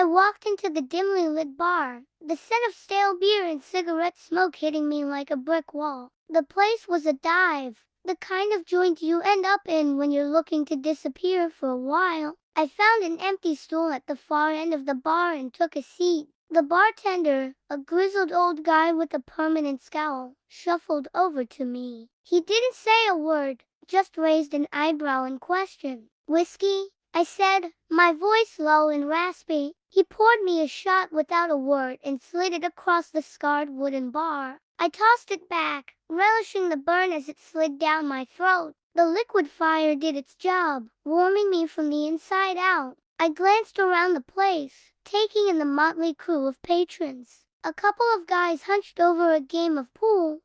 I walked into the dimly lit bar, the scent of stale beer and cigarette smoke hitting me like a brick wall. The place was a dive, the kind of joint you end up in when you're looking to disappear for a while. I found an empty stool at the far end of the bar and took a seat. The bartender, a grizzled old guy with a permanent scowl, shuffled over to me. He didn't say a word, just raised an eyebrow and questioned. "Whiskey?" I said, my voice low and raspy. He poured me a shot without a word and slid it across the scarred wooden bar. I tossed it back, relishing the burn as it slid down my throat. The liquid fire did its job, warming me from the inside out. I glanced around the place, taking in the motley crew of patrons. A couple of guys hunched over a game of pool,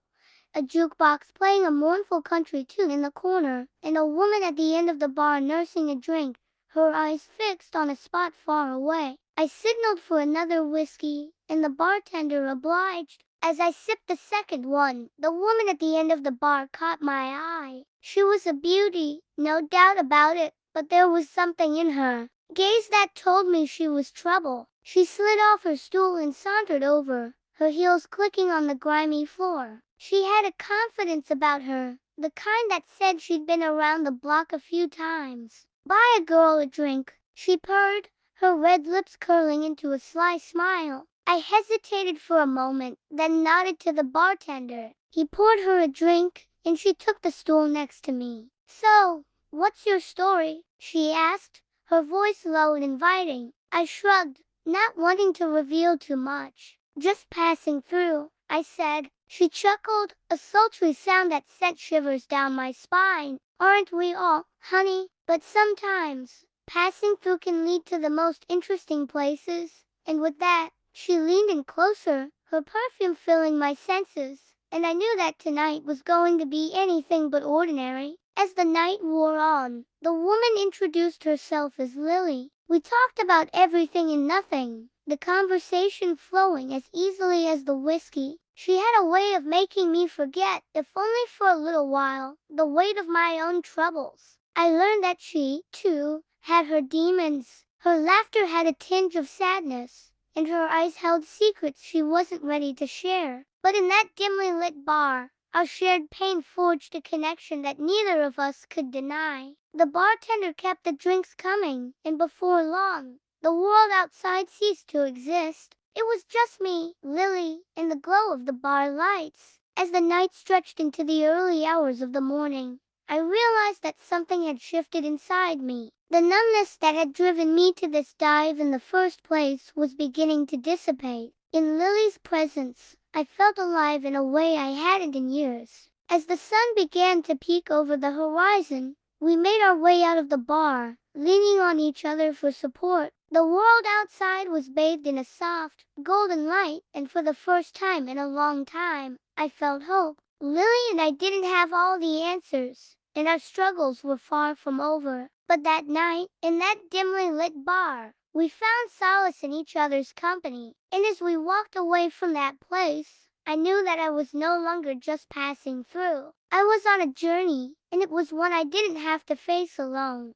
a jukebox playing a mournful country tune in the corner, and a woman at the end of the bar nursing a drink, her eyes fixed on a spot far away. I signaled for another whiskey, and the bartender obliged. As I sipped the second one, the woman at the end of the bar caught my eye. She was a beauty, no doubt about it, but there was something in her gaze that told me she was trouble. She slid off her stool and sauntered over, her heels clicking on the grimy floor. She had a confidence about her, the kind that said she'd been around the block a few times. "Buy a girl a drink," she purred, her red lips curling into a sly smile. I hesitated for a moment, then nodded to the bartender. He poured her a drink, and she took the stool next to me. "So, what's your story?" she asked, her voice low and inviting. I shrugged, not wanting to reveal too much. "Just passing through," I said. She chuckled, a sultry sound that sent shivers down my spine. "Aren't we all, honey? But sometimes, passing through can lead to the most interesting places." And with that, she leaned in closer, her perfume filling my senses, and I knew that tonight was going to be anything but ordinary. As the night wore on, the woman introduced herself as Lily. We talked about everything and nothing, the conversation flowing as easily as the whiskey. She had a way of making me forget, if only for a little while, the weight of my own troubles. I learned that she, too, had her demons. Her laughter had a tinge of sadness, and her eyes held secrets she wasn't ready to share. But in that dimly lit bar, our shared pain forged a connection that neither of us could deny. The bartender kept the drinks coming, and before long, the world outside ceased to exist. It was just me, Lily, and the glow of the bar lights. As the night stretched into the early hours of the morning, I realized that something had shifted inside me. The numbness that had driven me to this dive in the first place was beginning to dissipate. In Lily's presence, I felt alive in a way I hadn't in years. As the sun began to peek over the horizon, we made our way out of the bar, leaning on each other for support. The world outside was bathed in a soft, golden light, and for the first time in a long time, I felt hope. Lily and I didn't have all the answers, and our struggles were far from over. But that night, in that dimly lit bar, we found solace in each other's company. And as we walked away from that place, I knew that I was no longer just passing through. I was on a journey, and it was one I didn't have to face alone.